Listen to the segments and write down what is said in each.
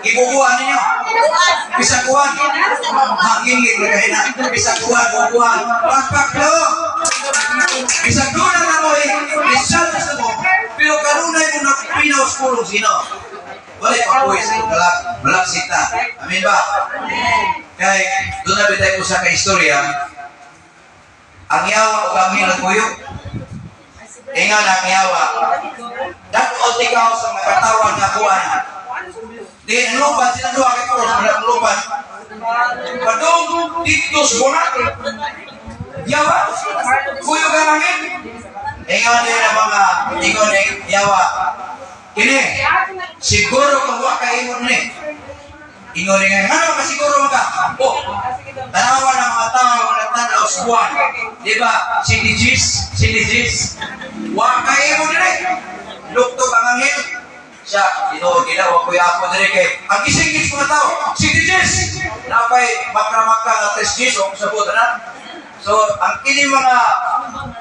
Ibubuan ninyo. Bisaguan. Hangin gigay na. Bisaguan, bubuan. Pagpaklo. Bisaguan na mo Rizal sa mo. Pero kanunay mo na pinaos pulong sino. Wala pa po isa malaksita. Amin ba? Kaya doon na bitay ko sa kaistorya. Ang yawa o kami nagpuyo. Inga na ang yawa. Dakot ikaw sa makatawag na kuwan. Di lupan sila doon kay Puros. Walang lupan. Padong dito sa bunak. Yawa. Puyo ka langit. Inga din ang mga ingon ng yawa. Kini, siguro kung wakay mo ni. Ingon nga, ano ka siguro ka? O, tanawa ng mga tao na nagtanaw sa buwan. Diba? Sinijis. Wakay mo ni. Luktog ang anghel. Siya, ginawa ko yung ako din kay, ang isingis ko na tao, sinijis. Napay makramaka na testis o sabot na. So, ang kini mga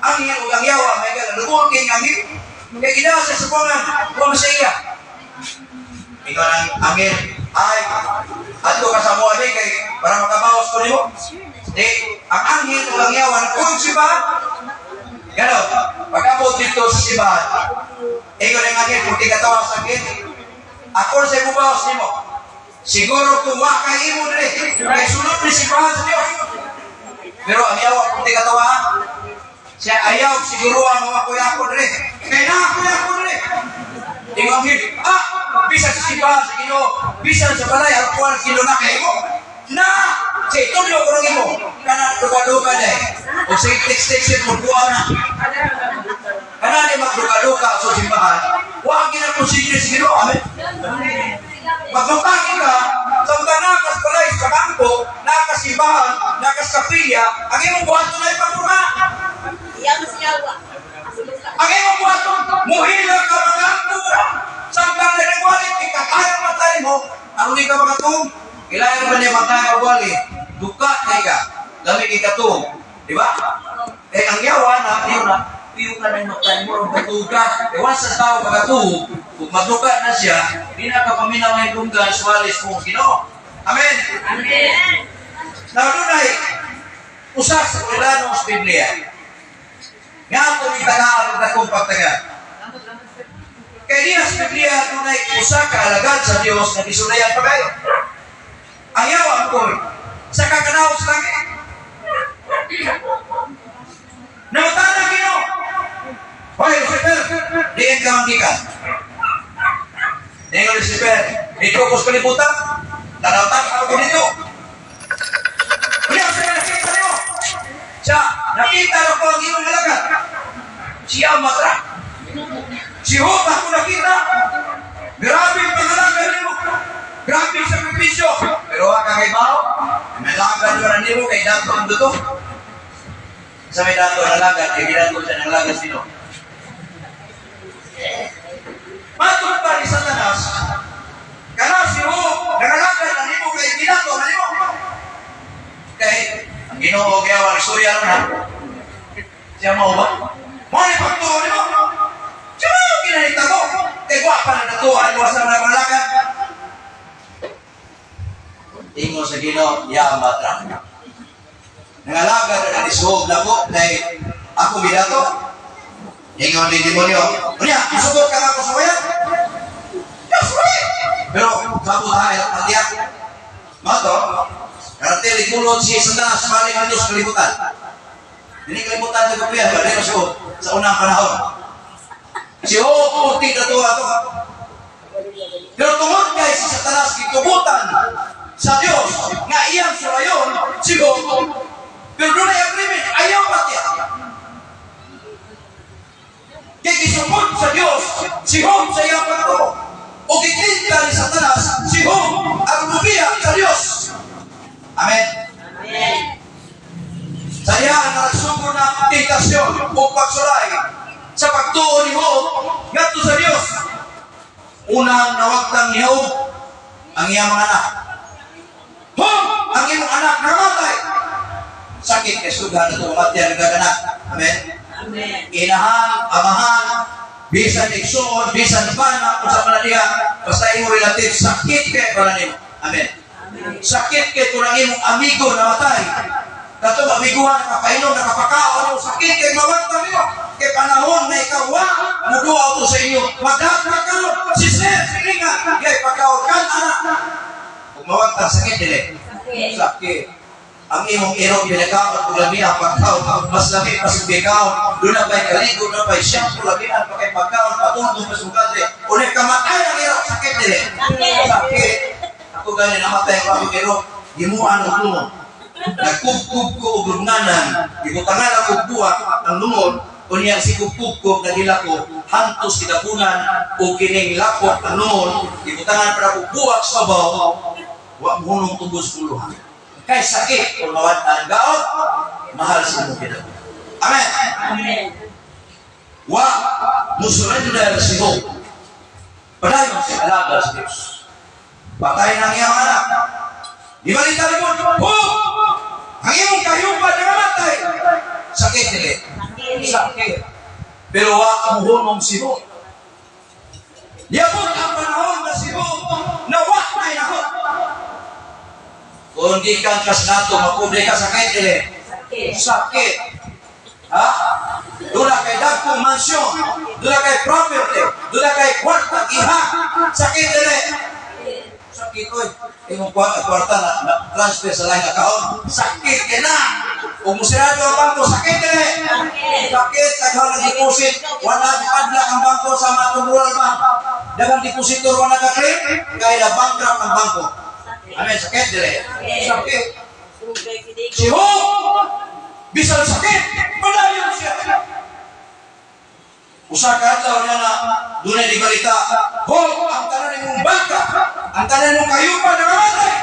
anghel o ang yawa, may gano'n, lubog king anghel. Kaya ginawa sa supungan, kung sa iya. Ikaw ang anghel, ay, ato ka sa mga kay para makabawas ko niyo. Di, ang anghel o ang yawan, kung sibahan, gano'n, pag-abot dito sa sibahan, ikaw ang anghel, kung di katawa sa akin, ako sa ibubawas niyo. Siguro kung wakay mo rin, kaya sunod ni sibahan sa Diyos. Pero ang yawan, kung di katawa, siya ayaw, siguro ang mga kuya ko rin. Kaya na, kuya ko rin. Tingnan mo, bisa sa sibahan sa Ginoo, bisa sa balay, ang kuwan kilo na kayo mo. Na! Sa ito niyo ko rin mo. Kana, duka-duka na eh. O sa text-text mo, kuha na. Kana di magduka-duka sa simbahan, huwag gina kung sige sa Ginoo. Amen? Magmapangin ka, samtang nakas balay sa bangko, nakas simbahan, nakas kapilya, ang iyong buhat na ipagpura. Ang iyong buhat, muhila ka mga pura. Samtang nagwalik, ikakaya matay mo, ano di ka makatong? Kailangan ba niya matay magwalik? Duka na ka, lamig ikatong. Diba? Eh, ang yawa na, yun na, piyo ka ng matay mo, matuga. Ewan sa tao makatong, kung matuga na siya, di na kapaminaw ng lunggan, suwalis mo, Ginoo. Amen? Amen. Now, doon ay, usas sa kulilanong sa Biblia. Nga ito may tagaan at akong pagtaga. Kaya niya sa Biblia, doon ay usa kaalagad sa Diyos na disulayan pa kayo. Ang yawa ko, sa kakanaw sa langit. Namatana Ginoo. Hoy, Lucifer, diin ka manggikan. Diin ka Lucifer, dito ko sa kalibutan, tanawtan ako dito. Kaya sa nakita niyo, siya, nakita na ko ang iyong halaga. Siya matra. Si Job ako nakita. Grabe ang pangalaga niyo. Grabe ang sakripisyo. Pero ang kakaibaw, may lagan yun ang niyo kay dato ang duto. Sa may dato ang lagan, kay dato siya ng lagas nino. Matulad pa ni Satanas, kana si Job, nangalagan ang niyo kay ginato ang niyo. Kay, ang Ginoo kaya wang istorya na. Siya mo ba? Mani pagtuwa niyo. Siya mo kinanita mo. Kaya guwapa na natuwa. Iwas na mga malakan. Ingo sa Ginoo, ya matra. Nangalaga na nisog na ko. Kaya ako bidato. Ingo ni demonyo. Unya, isugot ka nga ko sa wayan. Yes, right. Pero, mabuhay at matiyak. Mato, karatili kulot si Satanas maling ang Diyos kalibutan. Hindi kalibutan na kapiyan, balik na siya sa unang panahon. Si Job, puti na ito ato. Pero tungod kay si Satanas kitubutan sa Diyos, nga iyang surayon, si Job, pero doon ay agreement, ayaw pati. Kaya kisupot sa Diyos, si Job sa iyang pagto. O kikita ni Satanas, si Job ang lumiyak sa Diyos. Amen. Amen. Saya ang nagsugo na tentasyon o pagsulay sa pagtuo ni Job ngadto sa Dios. Unang nawagtang ni Job ang iyang mga anak. Job, ang iyong anak namatay. Sakit kay suga na ito matyan ang anak. Amen. Amen. Inahan, amahan, bisan igsuon, bisan bana, kung sa manaliha, basta imo relative, sakit kay para nimo. Amen. Sakit kay kung ang imong amigo namatay. Kato mabiguan, nakapainom, nakapakaon, yung sakit kay mawagta nimo. Kay panahon na ikaw muduwa ko sa inyo. Magkakaroon, si Sir, sige nga, kay pagkaon kan, anak. Kung mawagta, sakit dili. Sakit. Ang imong irong pinakaon, kung lamihan pagkaon, mas lami pa sa pagkaon, doon na ba'y kaligo, doon na ba'y shampoo, lamihan pa kay pagkaon, patulong pa sa ugadre. Ulit kamatay ang irong, sakit dili. Sakit. Ako ganyan, namatay ang bagong irong, himuan ang lumon. Nagkubkub ko o grunganan, ibutangan ako buwak ang lumon, o niyang si kubkub ko, nagila ko, hantos kitapunan, o kining lakot ang lumon, ibutangan para ko buwak sa babaw, wak mohonong tubos puluhan. Kay sakit, kung mawad ang gaon, mahal sa mong pinag. Amen. Amen. Wa, musurrender si Job. Padayon si alaga sa Diyos. Patay ng iyang anak. Di ba rin tayo mo? Ang iyong kayupan na namatay. Sakit nila. Sakit. Pero wa ang hunong si Job. Yabot ang panahon na si Job na wak na inahot. Kung di kang kasnato, mapubre ka sakit nila. Sakit. Ha? Doon kay dagkong mansyon, doon kay property, doon kay kwarta, iha, sakit nila. Sakit ko yung kwarta na transfer sa lain account, sakit ka na. Kung musirado ang bangko, sakit nila. Sakit, kaghaw ng deposit, wala padlak ang bangko sa matong rural bank. Dagang depositor wala ka-claim, kaya na bankrupt ang bangko. Amen, sakit nila. Sakit. Si Job, bisang sakit, padayon siya. Usa ka adlaw niya na dunay di balita, Job, ang tanan nimong bangka, ang tanan nimong kayupan na mamatay.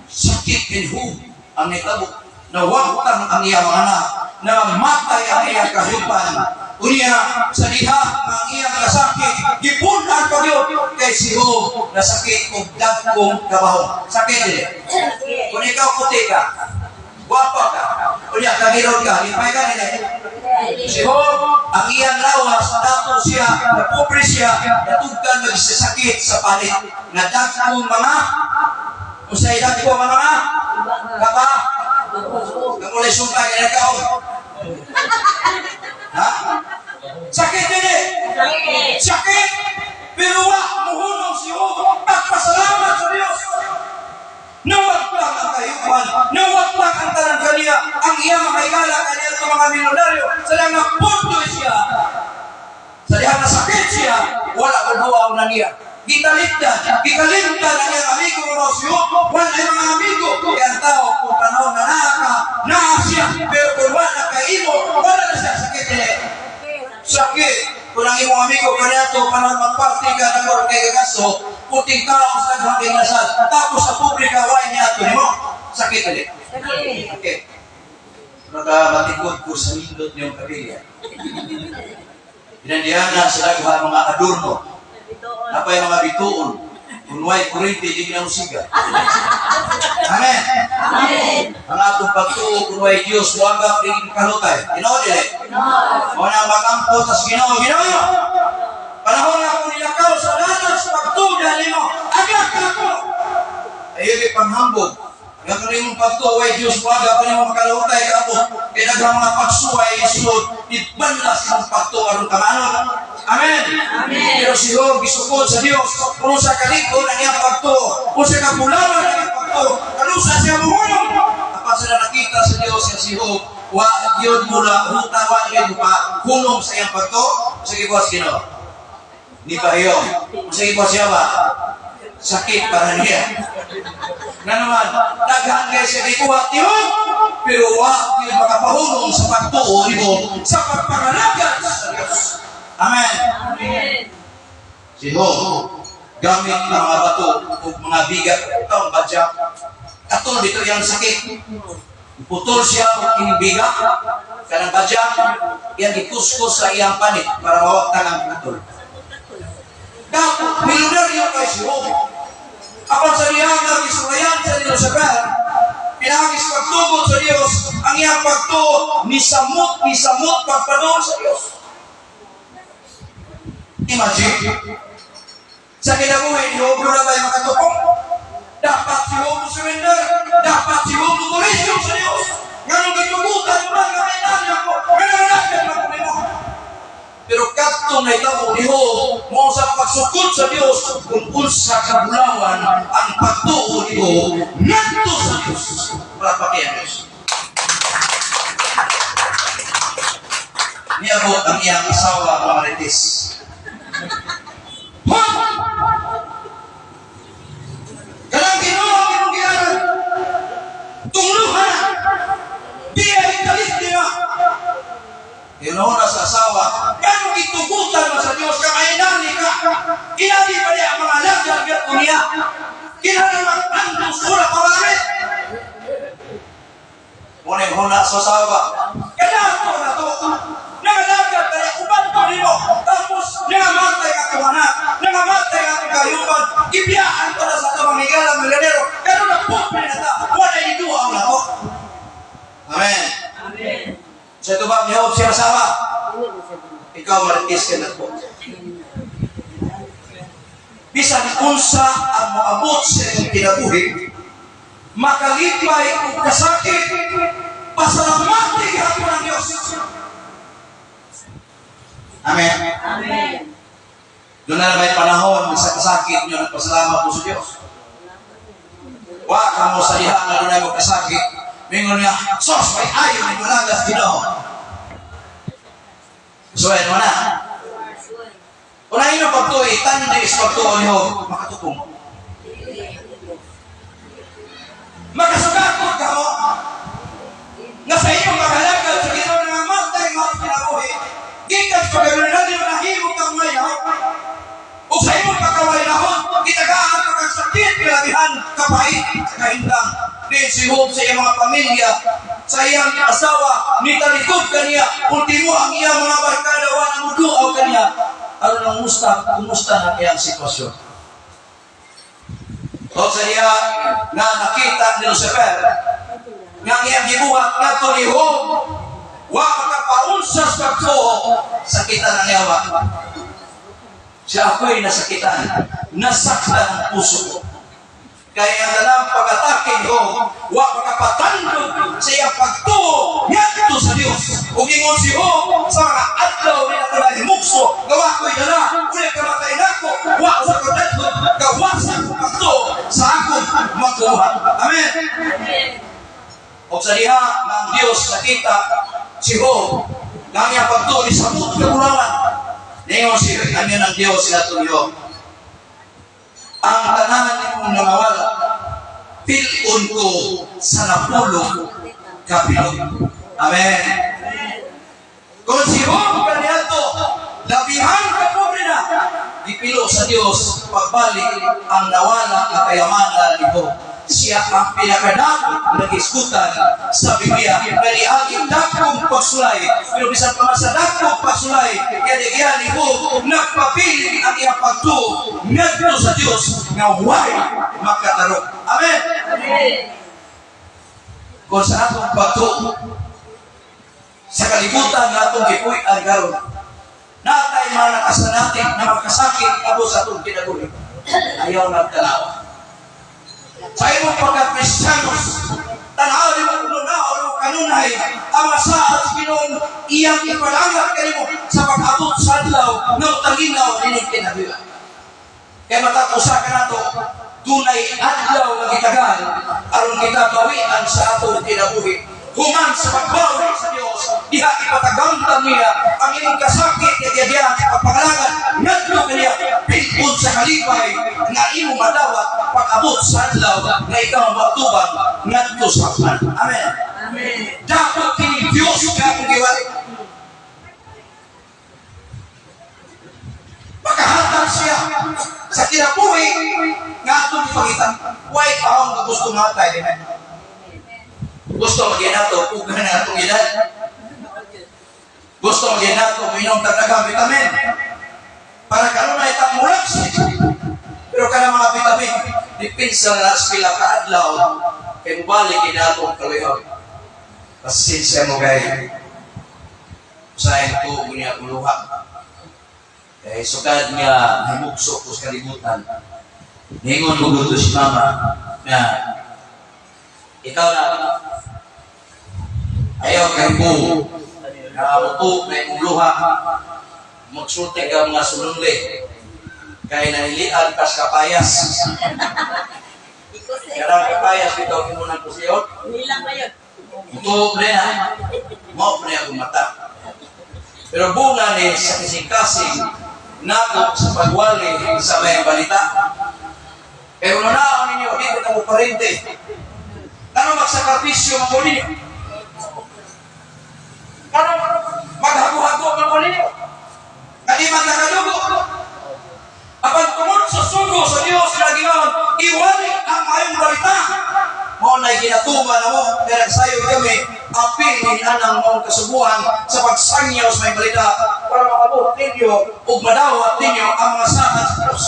Sakit din Job ang nitabo, nawagtang ang iyang anak, na mamatay ang iyang kayupan. Unya sa diha ang iyang kasakit, gipunan pa yun kay si Job na sakit kong dagkong kabaho. Sakit din. Kung ikaw puti ka, guwapa ka, unya kagirod ka, lipay ka nila. Si Job, ang iyang lawas, dato siya, napobre siya, natugkan magsasakit sa palit, na dagkong mga, usay dagkong mga, kaba, kamulay sumpay ka na kao. Ha? Sakit din eh. Sakit. Pero muhunong si Job. Pagpasalamat sa Diyos. Nawagpang ang kayupan. Nawagpang ang talang kaniya. Ang iyang makaigala kaniya sa mga milyonaryo. Sa lang napunto siya. Sa diyan na sakit siya. Wala ko buwaw na niya. Gikalintan ang iyang amigo mo si Job. Wala yung mga amigo. Kaya ang tao kung panahon na siya. Pero kung wala kaimo, wala na siya sakit niya. Sakit. Kung ang imong amigo kanya ito, panahon magparty ka na kung kay gagasto, puting tao sa naghaging nasal. Tapos sa publika, wala niya ito mo. Sakit niya. Sakit. Nagamatikod ko sa lindot niyong kapilya. Pinandihan na sila mga adorno. Napay mga bituon. Kung may kurente, di kinamusiga. Amen. Amen. Ang atong pagtuo, kung may Diyos, huwagap rin kalutay. Ginoo dili? O na makampo, tas ginoo. Panahon na akong nilakaw sa lanas, pagtuo dahil mo. Agak ako! Ayun ay panghambog. Nga kung rin mong pagtuo, ay Diyos, huwagap rin mo makalutay ka ako. Kaya nagrang mga pagsuway, isunod, ibandas ng pagtuo arong kamanon. Amen. Amen. Pero si Job gisukod sa Dios kung sa kalikod ang iyang pagtuo, kung sa kapulawan ang iyang pagtuo, kung sa siya muhulong. Kapag sila nakita sa Dios sa si Job, wa yun mula hutawa yun pa hulong sa iyang pagtuo. Sige po sino? Ni Pahiyong. Sige po siya ba? Sakit para niya. Na naman, daghan kayo siya ikuha yun, pero wa yun makapahulong sa pagtuo mo sa pagpangalagat sa Dios. Amen. Amen. Si Job, gamit ng mga bato o mga bigat, ito ang badyak. Katol dito yung sakit. Putol siya o kinibigat. Kanang badyak, yan ikuskus sa iyang panit para mawagtan ang putol. Dapat, milyonaryo kay si Job. Kapag sa iyang nagisurayan sa Diyos sa kahit, pinagis pagtugot sa Diyos, ang iyang pagtugot, nisamot pagpanood sa Diyos. Imagine, sa kinabuhi, iobro na ba yung makatukong? Dapat si Homo surrender, dapat si Homo turisyo sa Diyos. Ganun gitubutan mo lang, kamay nanya ko, ganun natin na kung ino. Pero katong na itabo ni Ho, mo sa pagsukod sa Diyos, kung unsa kabulawan ang pagtuo ni Ho, nato sa Diyos. Para pakiyan Diyos. Niabot ang iyang asawa, mga Marites. Kanang Ginoo ang giyanan. Tungluhan. Di ay kalit niya. Ginoo na sa asawa. Ganong itugutan mo sa Diyos kamainani ka. Kinali pa niya ang mga lagyan gato niya. Kinali magpandong sura pabarit. Ngunit huna sa asawa. Kailangan na to. Nangalagad na niya uban ko nino. Tapos nangamatay ka tumanak. Nangamatay ka kayuban. Ibiyaan ko na sa ito mangigalang milanero. Pero nagpupin na ta. Wala iduaw na to. Amen. Amen. Sa ito ba, niyaw siya asawa? Ikaw maritis ka na po. Bisan unsa ang maabot sa iyong kinabuhi, makalipay o kasakit, pasalamati ka po ng Diyos. Amen. Amen. Doon na may panahon sa kasakit nyo nagpasalamat po sa Diyos. Wa ka mo sa diha na doon ay magkasakit. Mingon niya, sos, may ayaw ni Malagas Ginoo. Suwain mo na. Unahin ang pagtuwi, tandis pagtuwi niyo, makatutong. Makasugakot ka mo. Na sa iyong maghalagal sa Ginoo na mamatay mo ang kinabuhi. Gikas pagkaroon na din manahimog kang mayaw. O sa iyong pagkawainahon, itagaan ka kang sakit, pilabihan, kapait, sa kahindang. Din si Hope sa iyang mga pamilya, sa iyang asawa, nitalikod ka niya, ultimo ang iyang mga barkada, wala mo duaw ka niya. Ano nang kumusta na iyang sitwasyon? O sa iya na nakita ni Lucifer, nga iyang gibuhat nga ito ni Hope, wa makapaunsa sa pagtuo, sakitan ang yawa. Siya ako'y nasakitan, nasaktan ang puso ko. Kaya ang dalang pag-atake ko, wa makapatandog sa iyang pagtuo, ngadto sa Diyos. Kung ingon si Ho, sa mga adlaw ni natalay ni Mukso, gawa ko'y dala, ulit kamatay na ko, wa sa kadadlog, gawasan ko pagtuo sa akong magkuha. Amen. O sa diha, ng Diyos nakita si Ho, ng iyang pagtuo ni Samut Kabulangan. Ningon si kanya ng Diyos sila tuyo. Ang tanan mong nangawala, pilon ko sa napulong kapilog. Amen. Kung si Hope kanyato, labihan ka pobre na, ipilo sa Diyos, pagbalik ang nawala na kayamanan ni Hope. Siya ang pinakadakong nag-iskutan sa Biblia. Naliagin dakong pagsulay. Pero bisan pa sa dakong pagsulay, kaya ni Hope, nagpapili ang iyang pagtuo ngadto sa Diyos nga huwag makatarong. Amen. Kung sa atong pagtuo, sa kalibutan na atong gipuy ang garon, natay mga nakasanatik na magkasakit abo sa atong kinabuhi. Ayaw nagtalawa. Sa imong pagka-Kristiyanos, tanawin mo kung o kanunay, ang masaad sa Ginoon, iyang ipalangat kanimo sa pag-abot sa adlaw ng tanginaw nining kinabuhi. Kaya matapusa ka na ito, dunay adlaw na gitagal, aron kita bawian sa atong kinabuhi. Human sa pagbawi sa Diyos, diha ipatagamtan niya ang imong kasakit na diyan sa pagpangalangan, ngadto kaniya, pilpon sa kalipay, nga imong madawat, pag-abot sa adlaw, na ikaw matubang, ngadto sa pan. Amen. Amen. Dapat kini Diyos nga akong giwali. Makahatag siya sa kinabuhi, nga atong ipagitan. Why taong na gusto nga tayo, amen. Gusto magyan nato, kung gano'n na itong edad. Gusto magyan nato, minong tatagang vitamin. Para karoon na itang mulaps. Pero ka mga vitamin, dipinsa na sa pila ka-adlaw, kaya mubalik inatong kaluyaw. Pasinsya mo kayo. Sayang to, gunya kuluha. Kaya sukad nga himugso ko sa kalibutan. Ningon mo gusto si mama na ikaw na ayaw kay po nakamutok na yung luha magsulti ka mga sulunli kaya nanilian pas kapayas karang kapayas ito kinunan ko siya Nilang ba yun? mutok na yan mo na akong mata pero bunga ni sa kasing-kasing nako sa pagwali sa may balita pero nanaon ninyo dito na mo parente ano magsakripisyo mo ninyo ano maghago-hago mo ninyo kadi magkakadugo apang tungod sa sugo sa Diyos na ginaon iwali ang mayong balita mo na ginatuba na mo kaya nagsayo kami apil ni anang mong kasubuhan sa pagsangyaw sa may balita para makabot ninyo o madawat ninyo ang mga sahan sa Diyos.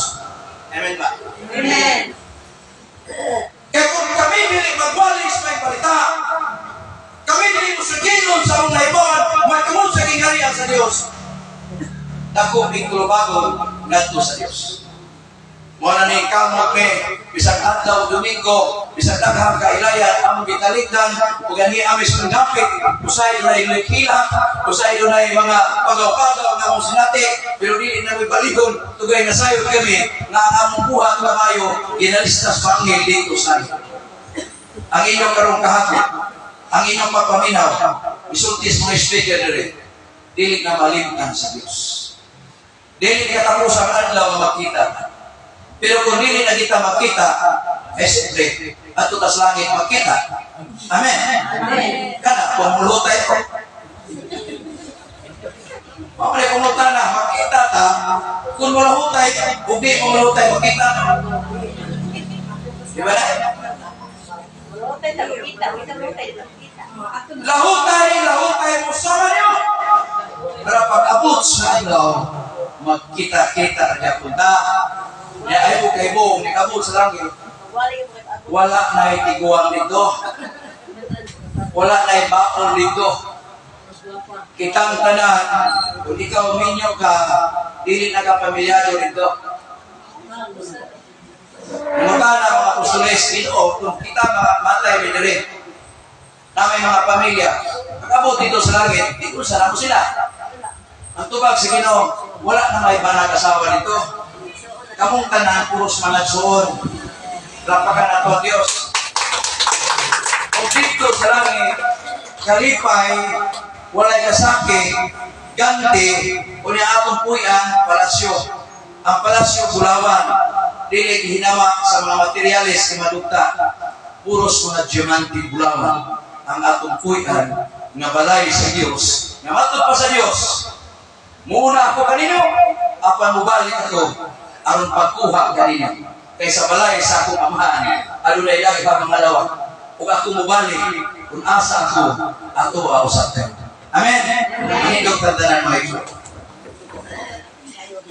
Amen ba? Amen. Kaya kung kami dili magwali sa may balita kami dili musuginon sa mga ibawan magkamot sa gingharian sa Diyos dako ikulubagon ngadto sa Diyos. Muna ni kamot ni bisag adlaw Domingo, bisag daghang kailayan among gitaligdan ug ani amis panggapit usay dunay likila, usay dunay mga pagaw-pagaw nga mong sinati pero dili na may baligon tugay nga sayod kami nga ang among buhat kabayo ginalistas pangil dito sa ang inyong karong kahapon, ang inyong papaminaw isultis mga speaker dili na malimtan sa Diyos. Dili katapos ang adlaw nga makita. Pero kung dili na kita makita, eh siyempre, at tutas langit makita. Amen. Amen. Kana, kung mulutay ko. Mamali kung mulutay na, makita ta. Kung mulutay, kung di kung mulutay, makita. Di ba na? Lutay na kita. Kita lutay na kita. Lahutay mo sama niyo. Pero pag abot sa adlaw, magkita-kita na punta. Ya ayo kay buong nikabot sa langit. Wala na itiguan dito. Wala na ibaon dito. Kitang tanan, kung ikaw minyo ka, dili na ka pamilyado dito. Muna na mga kusulis dito, kung kita matay may dali. Na may mga pamilya, pag-abot dito sa langit, dito sana mo sila. Ang tubag sa Ginoo, wala na may banag asawa dito. Kamong tanan puros mga tsuon. Lapakan na to Diyos. Kung dito sa langit, kalipay, walay kasake, ganti, o niya atong puyan, palasyo. Ang palasyo, Bulawan, dili hinawa sa mga materialis na madugta. Puros mga diamante Bulawan. Ang atong puyan, nga balay sa Diyos, nga matod pa sa Diyos. Muna ako kanino, apan mubalik ako. Aron pagkuha kanina kaysa balay sa akong amahan adunay lagi pa mga lawak ug ako mobalik kung asa ako ato sa Amen. Hindog tandanan mga ito.